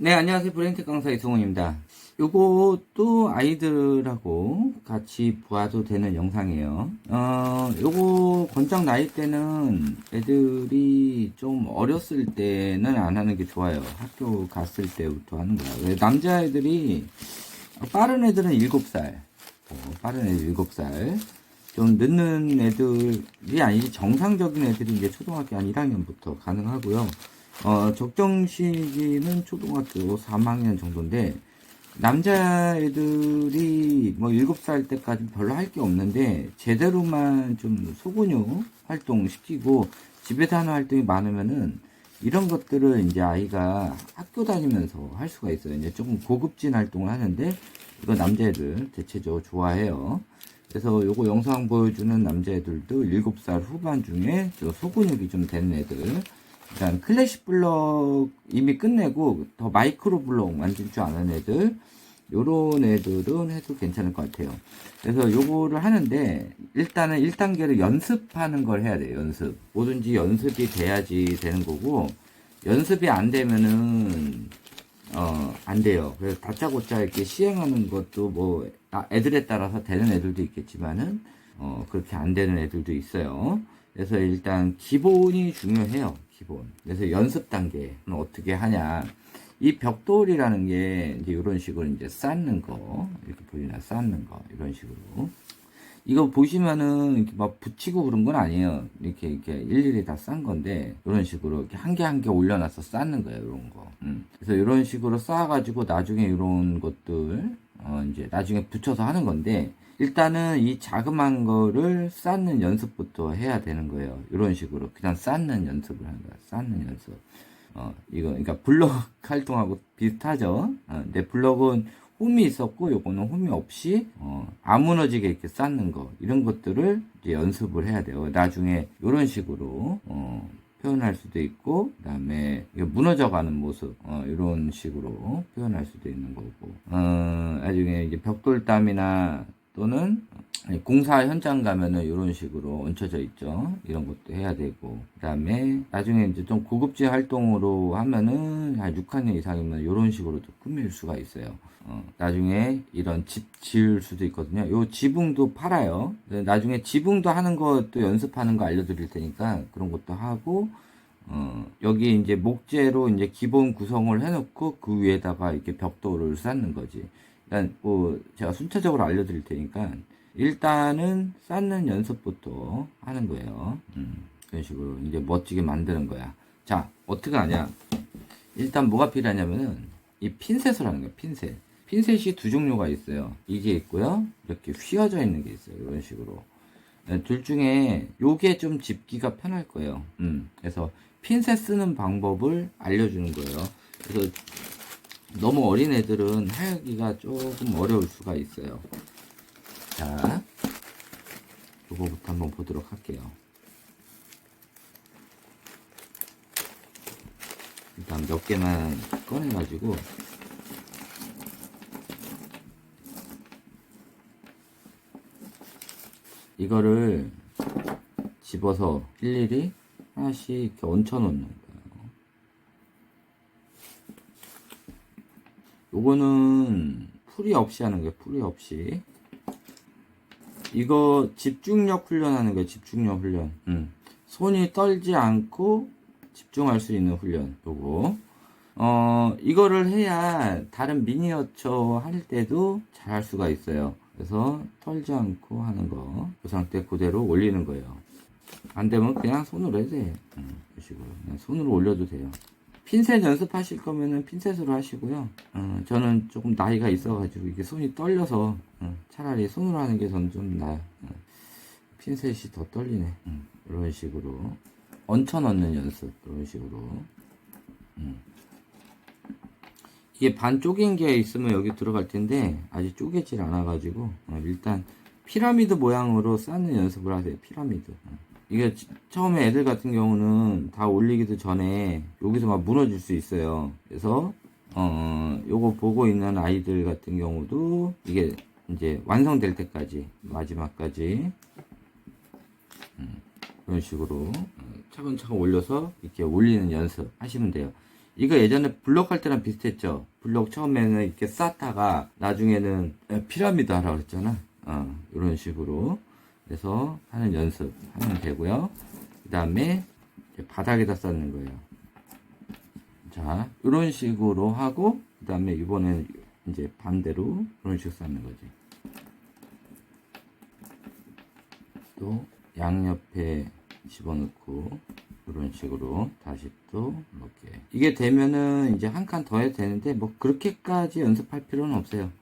네, 안녕하세요. 브레인텍 강사 이승훈입니다. 요것도 아이들하고 같이 봐도 되는 영상이에요. 요거 권장 나이 때는 애들이 좀 어렸을 때는 안 하는 게 좋아요. 학교 갔을 때부터 하는 거야. 왜 남자애들이, 빠른 애들은 7살, 빠른 애들 7살, 좀 늦는 애들이 아니지, 정상적인 애들이 이제 초등학교 한 1학년부터 가능하고요. 적정 시기는 초등학교 3학년 정도인데, 남자애들이 뭐 7살 때까지 별로 할 게 없는데, 제대로만 좀 소근육 활동 시키고, 집에서 하는 활동이 많으면은, 이런 것들을 이제 아이가 학교 다니면서 할 수가 있어요. 이제 조금 고급진 활동을 하는데, 이거 남자애들 대체적으로 좋아해요. 그래서 요거 영상 보여주는 남자애들도 7살 후반 중에 저 소근육이 좀 되는 애들, 일단 클래식 블럭 이미 끝내고 더 마이크로 블럭 만질 줄 아는 애들, 요런 애들은 해도 괜찮을 것 같아요. 그래서 요거를 하는데 일단은 1단계로 연습하는 걸 해야 돼요. 연습. 뭐든지 연습이 돼야지 되는 거고, 연습이 안 되면은 안 돼요. 그래서 다짜고짜 이렇게 시행하는 것도 뭐 애들에 따라서 되는 애들도 있겠지만은 그렇게 안 되는 애들도 있어요. 그래서 일단 기본이 중요해요. 기본. 그래서 연습 단계는 어떻게 하냐. 이 벽돌이라는 게 이제 이런 식으로 이제 쌓는 거, 이렇게 보이나, 쌓는 거, 이런 식으로. 이거 보시면은 이렇게 막 붙이고 그런 건 아니에요. 이렇게 일일이 다 싼 건데, 이런 식으로 이렇게 한 개 한 개 올려놔서 쌓는 거예요, 이런 거. 그래서 이런 식으로 쌓아가지고 나중에 이런 것들, 이제 나중에 붙여서 하는 건데, 일단은 이 자그마한 거를 쌓는 연습부터 해야 되는 거예요. 이런 식으로. 그냥 쌓는 연습을 하는 거야. 쌓는 연습. 이거, 그러니까 블럭 활동하고 비슷하죠? 근데 블럭은 홈이 있었고, 요거는 홈이 없이, 안 무너지게 이렇게 쌓는 거. 이런 것들을 이제 연습을 해야 돼요. 나중에 이런 식으로, 표현할 수도 있고, 그 다음에 무너져가는 모습, 이런 식으로 표현할 수도 있는 거고, 나중에 이제 벽돌담이나 또는 공사 현장 가면은 이런 식으로 얹혀져 있죠. 이런 것도 해야 되고, 그 다음에 나중에 이제 좀 고급진 활동으로 하면은 한 6학년 이상이면 이런 식으로도 꾸밀 수가 있어요. 나중에 이런 집 지을 수도 있거든요. 요 지붕도 팔아요. 나중에 지붕도 하는 것도 연습하는 거 알려드릴 테니까 그런 것도 하고, 여기 이제 목재로 이제 기본 구성을 해놓고 그 위에다가 이렇게 벽돌을 쌓는 거지. 일단 뭐 제가 순차적으로 알려드릴 테니까 일단은 쌓는 연습부터 하는 거예요. 그런 식으로 이제 멋지게 만드는 거야. 자, 어떻게 하냐? 일단 뭐가 필요하냐면은 이 핀셋을 하는 거야. 핀셋. 핀셋이 두 종류가 있어요. 이게 있고요. 이렇게 휘어져 있는 게 있어요. 이런 식으로. 둘 중에 요게 좀 집기가 편할 거예요. 그래서 핀셋 쓰는 방법을 알려주는 거예요. 그래서 너무 어린 애들은 하기가 조금 어려울 수가 있어요. 자, 요거부터 한번 보도록 할게요. 일단 몇 개만 꺼내가지고, 이거를 집어서 일일이 하나씩 이렇게 얹혀 놓는 거예요. 요거는 풀이 없이 하는 거예요. 풀이 없이. 이거 집중력 훈련하는 거예요. 집중력 훈련. 손이 떨지 않고 집중할 수 있는 훈련. 요거. 이거를 해야 다른 미니어처 할 때도 잘 할 수가 있어요. 그래서 털지 않고 하는 거. 그 상태 그대로 올리는 거예요. 안 되면 그냥 손으로 해도 돼요. 이런 식으로. 그냥 손으로 올려도 돼요. 핀셋 연습하실 거면은 핀셋으로 하시고요. 저는 조금 나이가 있어가지고 이게 손이 떨려서 차라리 손으로 하는 게 저는 좀 나아요. 핀셋이 더 떨리네. 이런 식으로 얹혀 넣는 연습. 이런 식으로. 이게 반 쪼갠 게 있으면 여기 들어갈 텐데 아직 쪼개질 않아가지고 일단 피라미드 모양으로 쌓는 연습을 하세요. 피라미드. 이게 처음에 애들 같은 경우는 다 올리기도 전에 여기서 막 무너질 수 있어요. 그래서 요거 보고 있는 아이들 같은 경우도 이게 이제 완성될 때까지 마지막까지 이런 식으로 차근차근 올려서 이렇게 올리는 연습 하시면 돼요. 이거 예전에 블록 할 때랑 비슷했죠. 블록 처음에는 이렇게 쌓다가 나중에는 피라미드 하라고 그랬잖아. 이런 식으로 해서 하는 연습 하면 되고요. 그 다음에 바닥에다 쌓는 거예요. 자, 이런 식으로 하고, 그 다음에 이번에는 이제 반대로 이런 식으로 쌓는 거지. 또 양옆에 집어넣고 이런 식으로 다시 또 이렇게, 이게 되면은 이제 한 칸 더 해도 되는데 뭐 그렇게까지 연습할 필요는 없어요.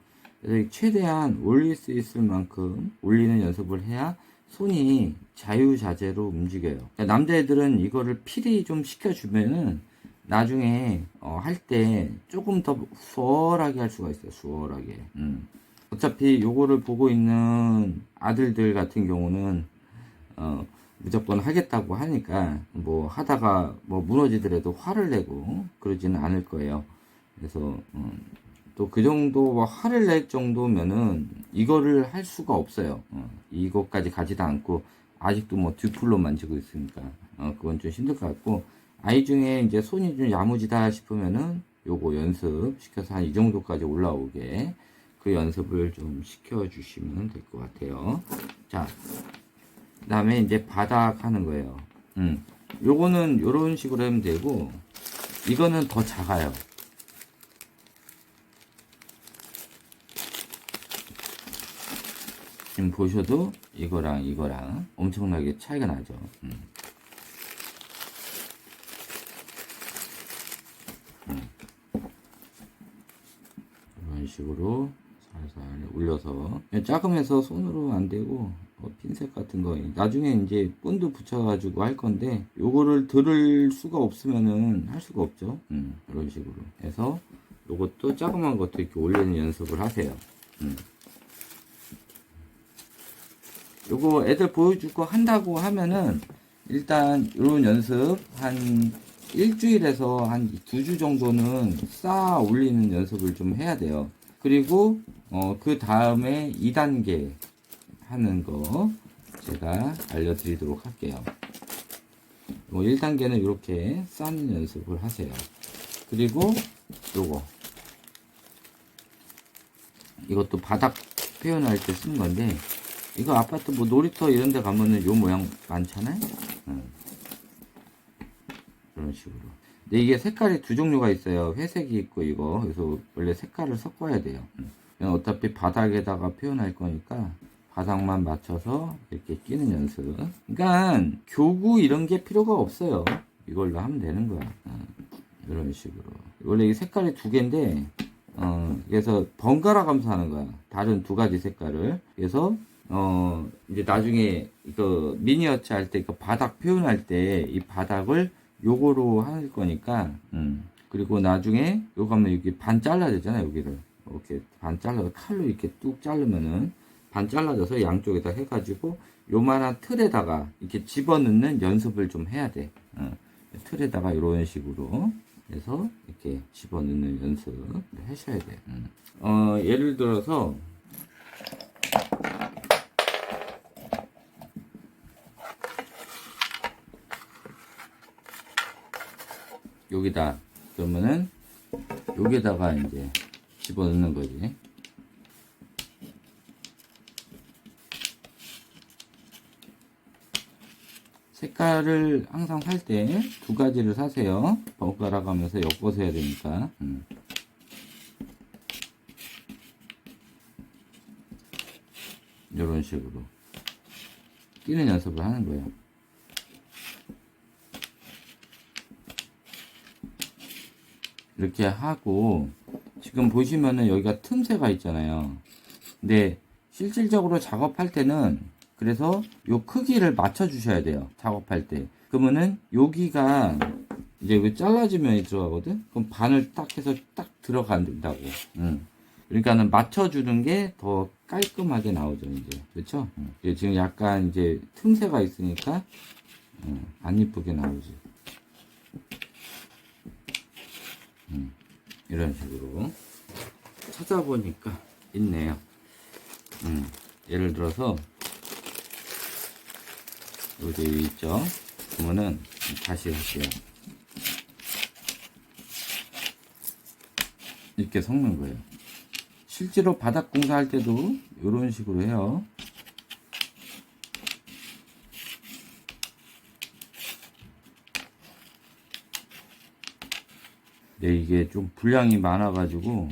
그래서 최대한 올릴 수 있을 만큼 올리는 연습을 해야 손이 자유자재로 움직여요. 그러니까 남자애들은 이거를 필히 좀 시켜주면은 나중에 할 때 조금 더 수월하게 할 수가 있어요. 수월하게. 어차피 요거를 보고 있는 아들들 같은 경우는 무조건 하겠다고 하니까 뭐 하다가 뭐 무너지더라도 화를 내고 그러지는 않을 거예요. 그래서 또 그 정도 뭐 화를 낼 정도면은 이거를 할 수가 없어요. 이것까지 가지도 않고 아직도 뭐 듀플로 만지고 있으니까 그건 좀 힘들 것 같고, 아이 중에 이제 손이 좀 야무지다 싶으면은 요거 연습 시켜서 한 이 정도까지 올라오게 그 연습을 좀 시켜 주시면 될 것 같아요. 자, 그 다음에 이제 바닥 하는 거예요. 요거는 요런 식으로 하면 되고, 이거는 더 작아요. 지금 보셔도 이거랑 이거랑 엄청나게 차이가 나죠. 이런 식으로 살살 올려서, 작으면서 손으로 안 되고 핀셋 같은 거 나중에 이제 본드 붙여가지고 할 건데, 요거를 들을 수가 없으면은 할 수가 없죠. 이런 식으로 해서 요것도 조그만 것도 이렇게 올리는 연습을 하세요. 요거 애들 보여줄 거 한다고 하면은 일단 요런 연습 한 일주일에서 한 2주 정도는 쌓아 올리는 연습을 좀 해야 돼요. 그리고 그 다음에 2단계 하는 거 제가 알려드리도록 할게요. 1단계는 이렇게 쌓는 연습을 하세요. 그리고 요거, 이것도 바닥 표현할 때 쓰는 건데, 이거 아파트 뭐 놀이터 이런 데 가면은 요 모양 많잖아요. 이런 식으로. 근데 이게 색깔이 두 종류가 있어요. 회색이 있고 이거. 그래서 원래 색깔을 섞어야 돼요. 그냥 어차피 바닥에다가 표현할 거니까 바닥만 맞춰서 이렇게 끼는 연습. 그러니까 교구 이런 게 필요가 없어요. 이걸로 하면 되는 거야. 이런 식으로. 원래 이 색깔이 두 개인데 그래서 번갈아 가면서 하는 거야. 다른 두 가지 색깔을. 그래서 이제 나중에 이거 미니어처 할 때 그 바닥 표현할 때 이 바닥을 요거로 할 거니까, 그리고 나중에 요거 하면 여기 반 잘라야 되잖아요. 여기를 이렇게 반 잘라서 칼로 이렇게 뚝 자르면은 반 잘라져서 양쪽에다 해가지고 요만한 틀에다가 이렇게 집어넣는 연습을 좀 해야 돼. 틀에다가 이런 식으로 해서 이렇게 집어넣는 연습을 하셔야 돼. 예를 들어서 여기다, 그러면은 여기다가 이제 집어넣는 거지. 색깔을 항상 살 때 두 가지를 사세요. 번갈아 가면서 엮어서 해야 되니까. 이런 식으로 끼는 연습을 하는 거예요. 이렇게 하고, 지금 보시면은 여기가 틈새가 있잖아요. 근데 실질적으로 작업할 때는 그래서 요 크기를 맞춰 주셔야 돼요. 작업할 때. 그러면은 여기가 이제 여기 잘라진 면이 들어가거든. 그럼 반을 딱 해서 딱 들어간다고. 그러니까는 맞춰 주는 게 더 깔끔하게 나오죠, 이제. 그렇죠? 지금 약간 이제 틈새가 있으니까 안 이쁘게 나오지. 이런 식으로 찾아보니까 있네요. 예를 들어서 여기 있죠. 그러면은 다시 할게요. 이렇게 섞는 거예요. 실제로 바닥 공사할 때도 이런 식으로 해요. 네, 이게 좀 분량이 많아가지고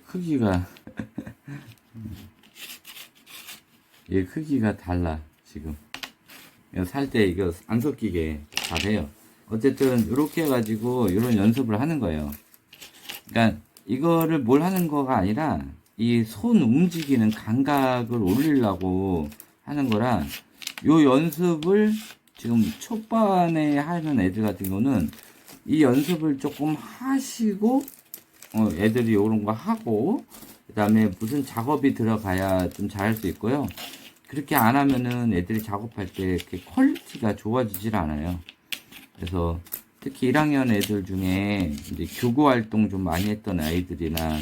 크기가 얘 크기가 달라 지금. 살 때 이거 안 섞이게 잘 해요. 어쨌든 이렇게 해가지고 이런 연습을 하는 거예요. 그러니까 이거를 뭘 하는 거가 아니라 이 손 움직이는 감각을 올리려고 하는 거라, 요 연습을 지금 초반에 하는 애들 같은 경우는 이 연습을 조금 하시고 애들이 이런 거 하고 그 다음에 무슨 작업이 들어가야 좀 잘할 수 있고요. 그렇게 안 하면은 애들이 작업할 때 이렇게 퀄리티가 좋아지질 않아요. 그래서 특히 1학년 애들 중에 이제 교구 활동 좀 많이 했던 아이들이나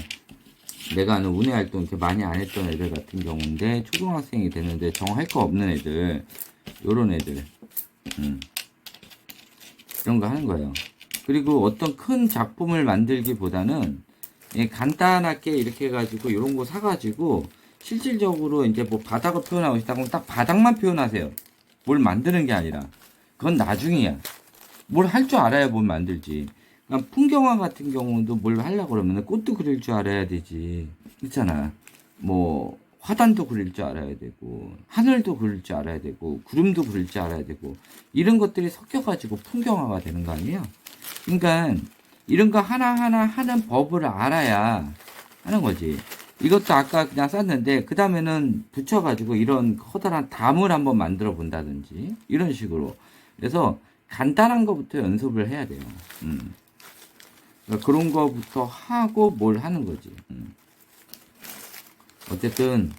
내가 아는 운해 활동 이렇게 많이 안 했던 애들 같은 경우인데 초등학생이 되는데 정 할 거 없는 애들, 요런 애들 이런 거 하는 거예요. 그리고 어떤 큰 작품을 만들기보다는 간단하게 이렇게 해가지고 이런 거 사가지고 실질적으로 이제 뭐 바닥을 표현하고 싶다 그러면 딱 바닥만 표현하세요. 뭘 만드는 게 아니라. 그건 나중이야. 뭘 할 줄 알아야 뭘 만들지. 그러니까 풍경화 같은 경우도 뭘 하려고 그러면 꽃도 그릴 줄 알아야 되지. 그렇잖아. 뭐 화단도 그릴 줄 알아야 되고 하늘도 그릴 줄 알아야 되고 구름도 그릴 줄 알아야 되고 이런 것들이 섞여가지고 풍경화가 되는 거 아니에요? 그러니까 이런 거 하나하나 하는 법을 알아야 하는 거지. 이것도 아까 그냥 쌌는데 그 다음에는 붙여가지고 이런 커다란 담을 한번 만들어 본다든지 이런 식으로. 그래서 간단한 거부터 연습을 해야 돼요. 그러니까 그런 거부터 하고 뭘 하는 거지. 어쨌든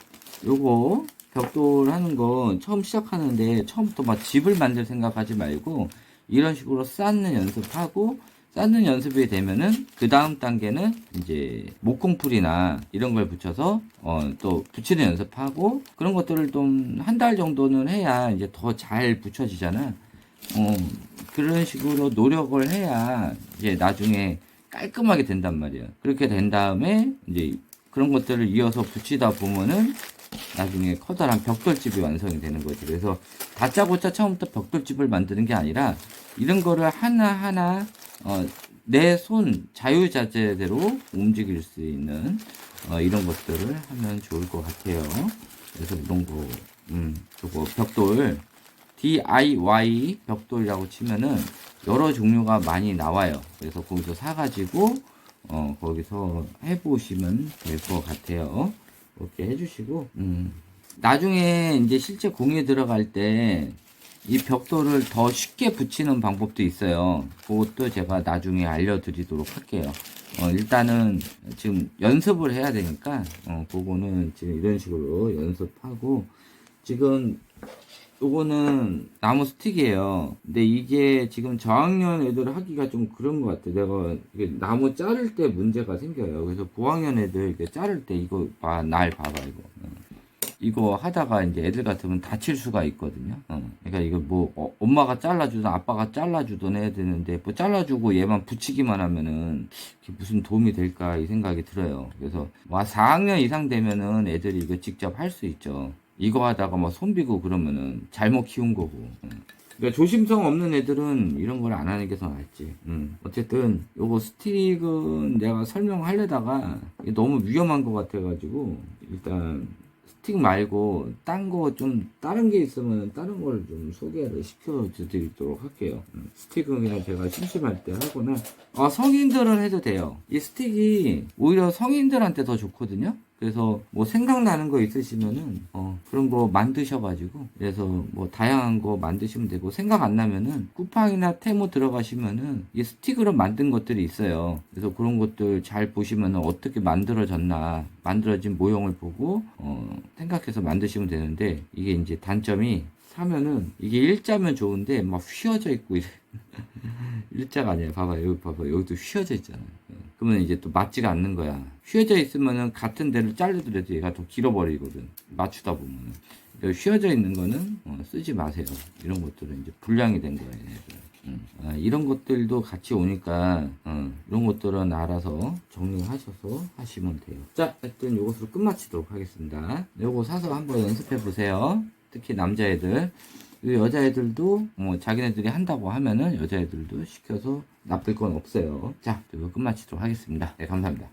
요거 벽돌 하는 거 처음 시작하는데 처음부터 막 집을 만들 생각하지 말고 이런 식으로 쌓는 연습하고, 쌓는 연습이 되면은 그 다음 단계는 이제 목공풀이나 이런 걸 붙여서 또 붙이는 연습하고, 그런 것들을 좀 한 달 정도는 해야 이제 더 잘 붙여지잖아. 그런 식으로 노력을 해야 이제 나중에 깔끔하게 된단 말이야. 그렇게 된 다음에 이제 그런 것들을 이어서 붙이다 보면은 나중에 커다란 벽돌집이 완성이 되는 거지. 그래서 다짜고짜 처음부터 벽돌집을 만드는 게 아니라 이런 거를 하나하나 내 손 자유자재대로 움직일 수 있는 이런 것들을 하면 좋을 것 같아요. 그래서 이런 거 저거 벽돌 DIY 벽돌이라고 치면은 여러 종류가 많이 나와요. 그래서 거기서 사가지고 거기서 해보시면 될 것 같아요. 이렇게 해주시고 나중에 이제 실제 공예 들어갈 때 이 벽돌을 더 쉽게 붙이는 방법도 있어요. 그것도 제가 나중에 알려드리도록 할게요. 일단은 지금 연습을 해야 되니까 그거는 지금 이런 식으로 연습하고, 지금 요거는 나무 스틱이에요. 근데 이게 지금 저학년 애들 하기가 좀 그런 것 같아. 내가 이게 나무 자를 때 문제가 생겨요. 그래서 고학년 애들 이렇게 자를 때 이거 날 봐봐 이거. 이거 하다가 이제 애들 같으면 다칠 수가 있거든요. 그러니까 이거 뭐 엄마가 잘라주든 아빠가 잘라주든 해야 되는데 뭐 잘라주고 얘만 붙이기만 하면은 무슨 도움이 될까 이 생각이 들어요. 그래서 와 4학년 이상 되면은 애들이 이거 직접 할 수 있죠. 이거 하다가 뭐 손비고 그러면은 잘못 키운 거고. 그러니까 조심성 없는 애들은 이런 걸 안 하는 게 더 낫지. 어쨌든 요거 스틱은 내가 설명하려다가 이게 너무 위험한 것 같아가지고 일단 스틱 말고 딴 거 좀 다른 게 있으면 다른 걸 좀 소개를 시켜드리도록 할게요. 스틱은 그냥 제가 심심할 때 하거나 성인들은 해도 돼요. 이 스틱이 오히려 성인들한테 더 좋거든요. 그래서 뭐 생각나는 거 있으시면은 그런 거 만드셔가지고, 그래서 뭐 다양한 거 만드시면 되고, 생각 안 나면은 쿠팡이나 테무 들어가시면은 이 스틱으로 만든 것들이 있어요. 그래서 그런 것들 잘 보시면은 어떻게 만들어졌나, 만들어진 모형을 보고 생각해서 만드시면 되는데, 이게 이제 단점이 사면은 이게 일자면 좋은데 막 휘어져 있고 이래. 일자가 아니야. 봐봐, 여기 봐봐, 여기도 휘어져 있잖아. 그러면 이제 또 맞지가 않는 거야. 휘어져 있으면은 같은 데를 자르더라도 얘가 더 길어버리거든. 맞추다 보면은. 휘어져 있는 거는 쓰지 마세요. 이런 것들은 이제 불량이 된 거예요. 이런 것들도 같이 오니까 이런 것들은 알아서 정리하셔서 하시면 돼요. 자, 하여튼 이것으로 끝마치도록 하겠습니다. 요거 사서 한번 연습해 보세요. 특히 남자애들, 여자애들도 뭐 자기네들이 한다고 하면은 여자애들도 시켜서 나쁠 건 없어요. 자, 이거 끝마치도록 하겠습니다. 네, 감사합니다.